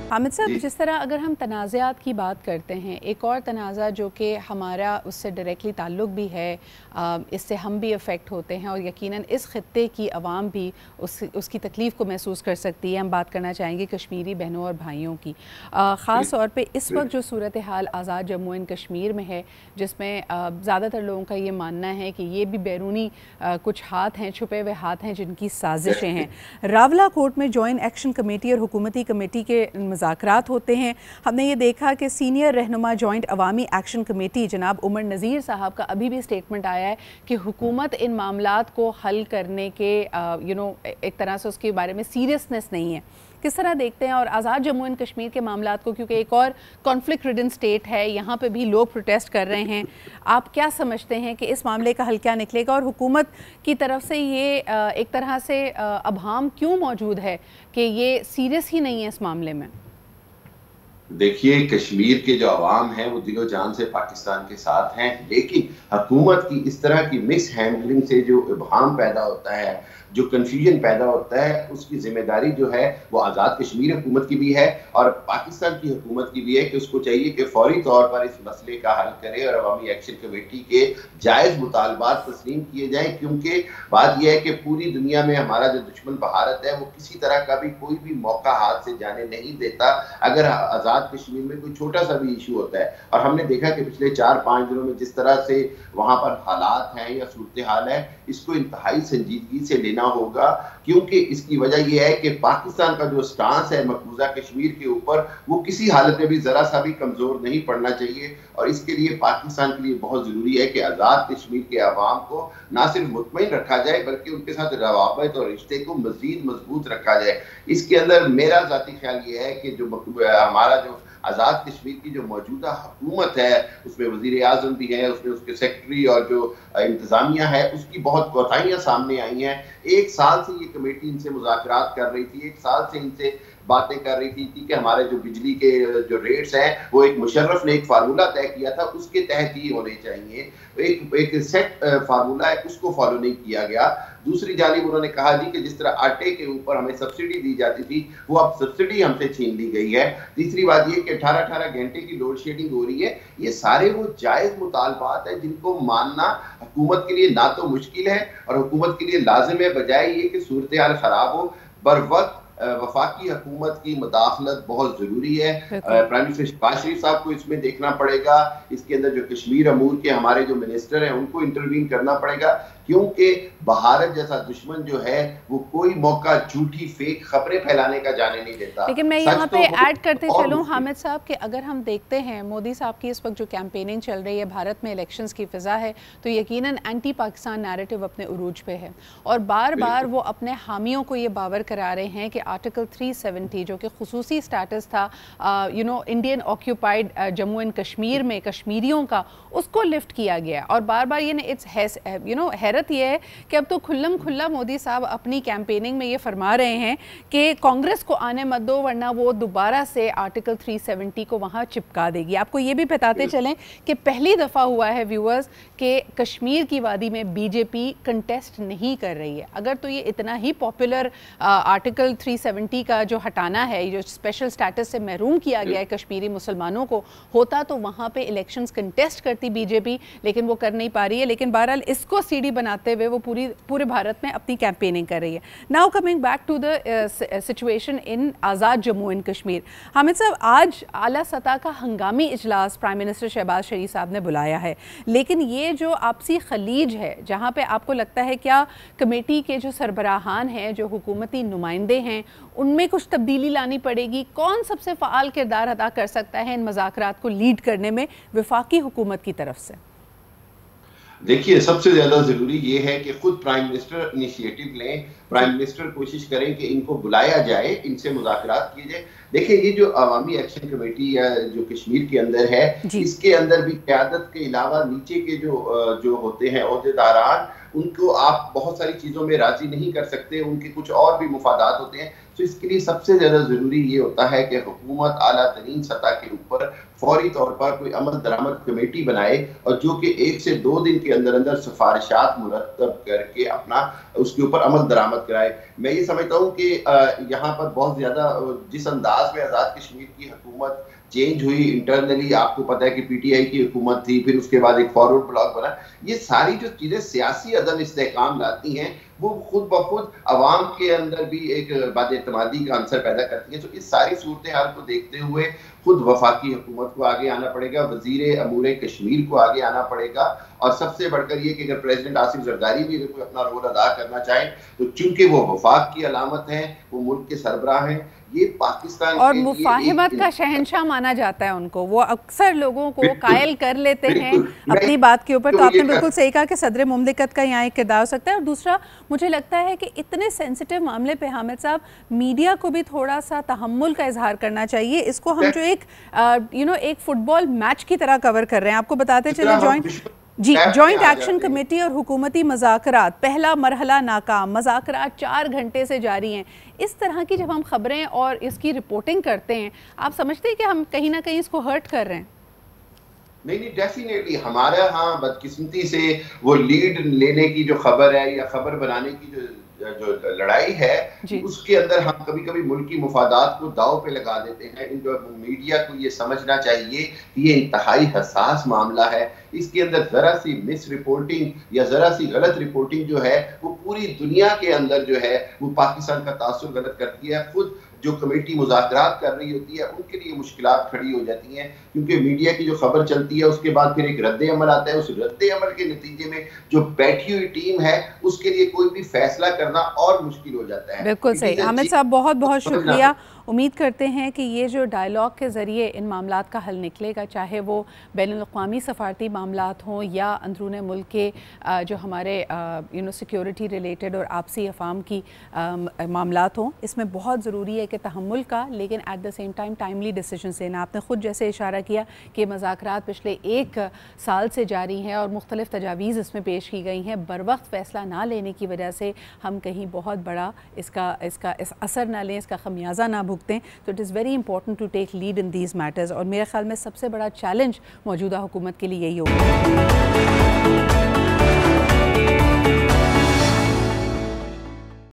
हामिद साहब, जिस तरह अगर हम तनाज़ात की बात करते हैं, एक और तनाज़ा जो कि हमारा उससे डायरेक्टली ताल्लुक़ भी है, इससे हम भी अफेक्ट होते हैं और यकीनन इस ख़ित्ते की आवाम भी उसकी तकलीफ़ को महसूस कर सकती है। हम बात करना चाहेंगे कश्मीरी बहनों और भाइयों की, ख़ास तौर पे इस वक्त जो सूरत हाल आज़ाद जम्मू एंड कश्मीर में है, जिसमें ज़्यादातर लोगों का ये मानना है कि ये भी बैरूनी कुछ हाथ हैं, छुपे हुए हाथ हैं जिनकी साजिशें हैं। रावला कोर्ट में जॉइंट एक्शन कमेटी और हुकूमती कमेटी के मुज़ाकरात होते हैं। हमने ये देखा कि सीनियर रहनुमा जॉइंट अवामी एक्शन कमेटी जनाब उमर नज़ीर साहब का अभी भी स्टेटमेंट आया है कि हुकूमत इन मामलात को हल करने के एक तरह से उसके बारे में सीरियसनेस नहीं है। किस तरह देखते हैं? और आज़ाद जम्मू एंड कश्मीर के मामलात को, क्योंकि एक और कॉन्फ्लिक्ट रिडन स्टेट है, यहाँ पे भी लोग प्रोटेस्ट कर रहे हैं, आप क्या समझते हैं कि इस मामले का हल क्या निकलेगा और हुकूमत की तरफ से ये एक तरह से अभाम क्यों मौजूद है कि ये सीरियस ही नहीं है इस मामले में? देखिए, कश्मीर के जो अवाम है वो दिलो जान से पाकिस्तान के साथ हैं, लेकिन हुकूमत की इस तरह की मिस हैंडलिंग से जो इब्हाम पैदा होता है, जो कन्फ्यूजन पैदा होता है, उसकी जिम्मेदारी जो है वो आज़ाद कश्मीर हुकूमत की भी है और पाकिस्तान की हुकूमत की भी है कि उसको चाहिए कि फौरी तौर पर इस मसले का हल करे और अवामी एक्शन कमेटी के जायज़ मुतालबात तस्लीम किए जाएँ। क्योंकि बात यह है कि पूरी दुनिया में हमारा जो दुश्मन भारत है वो किसी तरह का भी कोई भी मौका हाथ से जाने नहीं देता अगर आज़ाद कश्मीर में कोई छोटा सा भी इशू होता है। और हमने देखा कि पिछले 4-5 दिनों में जिस तरह से वहाँ पर हालात हैं या सूरत हाल है, इसको इंतहाई संजीदगी से लेना होगा, क्योंकि इसकी वजह यह है कि पाकिस्तान का जो स्टांस है मकबूजा कश्मीर के ऊपर, वो किसी हालत में भी जरा सा भी कमजोर नहीं पड़ना चाहिए। और इसके लिए पाकिस्तान के लिए बहुत जरूरी है कि आज़ाद कश्मीर के अवाम को ना सिर्फ मुतमईन रखा जाए बल्कि उनके साथ रवाबत और रिश्ते को मजीद मजबूत रखा जाए। इसके अंदर मेरा ज़ाती ख्याल ये है कि जो हमारा जो आज़ाद कश्मीर की जो मौजूदा हुकूमत है, उसमें वज़ीर आज़म भी है, उसमें उसके सेक्रेटरी और जो इंतज़ामिया है, उसकी बहुत कोताहियाँ सामने आई हैं। 1 साल से ये कमेटी इनसे मुज़ाकरात कर रही थी, 1 साल से इनसे बातें कर रही थी कि हमारे जो बिजली के जो रेट्स हैं वो एक मुशर्रफ ने एक फार्मूला तय किया था, उसके तहत ही होने चाहिए। एक सेट फार्मूला है, उसको फॉलो नहीं किया गया। दूसरी जानिब उन्होंने कहा जी कि जिस तरह आटे के ऊपर हमें सब्सिडी दी जाती थी, वो अब सब्सिडी हमसे छीन ली गई है। तीसरी बात ये कि 18-18 घंटे की लोड शेडिंग हो रही है। ये सारे वो जायज़ मुतालबात हैं जिनको मानना हुकूमत के लिए ना तो मुश्किल है और हुकूमत के लिए लाजिम है, बजाय ये कि सूरत हाल खराब हो। बर वक्त वफाकी हुकूमत की मुदाखलत बहुत ज़रूरी है। प्राइम मिनिस्टर शहबाज शरीफ साहब को इसमें देखना पड़ेगा। इसके अंदर जो कश्मीर अमूर के हमारे जो मिनिस्टर हैं उनको इंटरवीन करना पड़ेगा, क्योंकि भारत जैसा दुश्मन जो है वो कोई मौका झूठी फेक खबरें फैलाने का जाने नहीं देता। लेकिन मैं यहाँ पे ऐड करते चलूँ हामिद साहब कि अगर हम देखते हैं मोदी साहब की इस वक्त जो कैंपेनिंग चल रही है, भारत में इलेक्शंस की फिजा है, तो यकीनन एंटी पाकिस्तान नैरेटिव अपने उरूज पे है और बार बार वो अपने हामियों को ये बावर करा रहे हैं कि आर्टिकल 370 जो कि खुसूसी स्टेटस था Indian occupied Jammu and Kashmir में कश्मीरियों का, उसको लिफ्ट किया गया। और बार बार हैरत यह है कि अब तो खुल्लम खुल्ला मोदी साहब अपनी कैंपेनिंग में ये फरमा रहे हैं कि कांग्रेस को आने मत दो वरना वो दोबारा से आर्टिकल 370 को वहाँ चिपका देगी। आपको ये भी बताते चलें कि पहली दफ़ा हुआ है व्यूअर्स कि कश्मीर की वादी में बीजेपी कंटेस्ट नहीं कर रही है। अगर तो ये इतना ही पॉपुलर आर्टिकल 370 का जो हटाना है, जो स्पेशल स्टेटस से महरूम किया गया है कश्मीरी मुसलमानों को, होता तो वहाँ पे इलेक्शंस कंटेस्ट करती बीजेपी, लेकिन वो कर नहीं पा रही है। लेकिन बहरहाल इसको सीढ़ी बनाते हुए वो पूरे भारत में अपनी कैंपेनिंग कर रही है। Now coming back to the situation in Azad Jammu and Kashmir, Hamid sahab, आज आला सतह का हंगामी इजलास प्राइम मिनिस्टर शहबाज शरीफ साहब ने बुलाया है, लेकिन ये जो आपसी खलीज है जहाँ पे आपको लगता है क्या कमेटी के जो सरबराहान हैं, जो हुकूमती नुमाइंदे हैं, उनमें कुछ तब्दीली लानी पड़ेगी? कौन सबसे फ़ाल किरदार अदा कर सकता है इन मुज़ाकरात को लीड करने में वफाकी हुकूमत की तरफ से? देखिए, सबसे ज्यादा जरूरी ये है कि खुद प्राइम मिनिस्टर इनिशिएटिव लें, प्राइम मिनिस्टर कोशिश करें कि इनको बुलाया जाए, इनसे मुज़ाकरात किए जाए। देखिए, ये जो अवामी एक्शन कमेटी या जो कश्मीर के अंदर है, इसके अंदर भी क़यादत के अलावा नीचे के जो होते हैं ओहदेदारान, उनको आप बहुत सारी चीज़ों में राज़ी नहीं कर सकते, उनके कुछ और भी मुफादात होते हैं। तो इसके लिए सबसे ज़्यादा ज़रूरी ये होता है कि हुकूमत आला तरीन सतह के ऊपर फौरी तौर पर कोई अमल दरामद कमेटी बनाए और जो कि 1 से 2 दिन के अंदर अंदर सिफारिशात मुरतब करके अपना उसके ऊपर अमल दरामद हुकूमत कराए। मैं ये समझता हूँ कि यहाँ पर बहुत ज़्यादा जिस अंदाज में आज़ाद कश्मीर की हुकूमत चेंज हुई इंटरनली, आपको पता है कि पीटीआई की हुकूमत थी, फिर उसके बाद एक फॉरवर्ड ब्लॉक बना। ये सारी जो चीज़ें सियासी अदम इस्तेहकाम लाती हैं, वो खुद ब खुद अवाम के अंदर भी एक बदएतमादी का अंसर पैदा करती है। तो इस सारी सूरत हाल को देखते हुए खुद वफाकी हुकूमत को आगे आना पड़ेगा, वज़ीर अमूर कश्मीर को आगे आना पड़ेगा, और सबसे बढ़कर ये कि अगर प्रेसिडेंट आसिफ जरदारी भी अगर कोई अपना रोल अदा करना चाहे तो चूंकि वो वफाक की अलामत है, वो मुल्क के सरबराह हैं, ये पाकिस्तान और मुफाहिमत का शहंशाह माना जाता है उनको, वो अक्सर लोगों को कायल कर लेते हैं अपनी बात के ऊपर। तो आपने बिल्कुल सही कहा कि सदर मुमलिकत का यहाँ एक किरदार हो सकता है। और दूसरा, मुझे लगता है कि इतने सेंसिटिव मामले पे हामिद साहब, मीडिया को भी थोड़ा सा तहम्मुल का इजहार करना चाहिए। इसको हम जो एक फुटबॉल मैच की तरह कवर कर रहे हैं। आपको बताते चले जॉइंट एक्शन कमेटी और हुकूमती मज़ाकरात, पहला मरहला नाकाम, मज़ाकरात 4 घंटे से जारी हैं। इस तरह की जब हम खबरें और इसकी रिपोर्टिंग करते हैं, आप समझते हैं कि हम कहीं ना कहीं इसको हर्ट कर रहे हैं? नहीं, डेफिनेटली हमारे यहाँ बदकिस्मती से वो लीड लेने की जो खबर है या खबर बनाने की जो लड़ाई है, उसके अंदर हम कभी कभी मुल्क की मुफादात को दाव पे लगा देते हैं। मीडिया को ये समझना चाहिए कि ये इंतहाई हसास मामला है। इसके अंदर जरा सी मिस रिपोर्टिंग या जरा सी गलत रिपोर्टिंग जो है, वो पूरी दुनिया के अंदर जो है वो पाकिस्तान का तासुर गलत करती है। खुद जो कमेटी मुज़ाकरात कर रही होती है उनके लिए मुश्किलात खड़ी हो जाती हैं, क्योंकि मीडिया की जो खबर चलती है उसके बाद फिर एक रद्द अमल आता है। उस रद्द अमल के नतीजे में जो बैठी हुई टीम है उसके लिए कोई भी फैसला करना और मुश्किल हो जाता है। बिल्कुल सही। हामिद साहब, बहुत बहुत शुक्रिया। उम्मीद करते हैं कि ये जो डायलॉग के ज़रिए इन मामलात का हल निकलेगा, चाहे वो बैनुल-अक़वामी सफ़ारती मामलात हों या अंदरूने मुल्क के जो हमारे सिक्योरिटी रिलेटेड और आपसी अफाम की मामलात हों। इसमें बहुत ज़रूरी है कि तहम्मुल का, लेकिन at the same time timely decision लेना। आपने ख़ुद जैसे इशारा किया कि मज़ाकरात पिछले 1 साल से जारी हैं और मुख्तलिफ़ तजावीज़ इसमें पेश की गई हैं। बर वक्त फ़ैसला ना लेने की वजह से हम कहीं बहुत बड़ा इसका असर ना लें, इसका खमियाजा ना भुगतें। तो it is very important to take lead in these matters. और मेरे ख्याल में सबसे बड़ा चैलेंज मौजूदा हुकूमत के लिए यही होगा।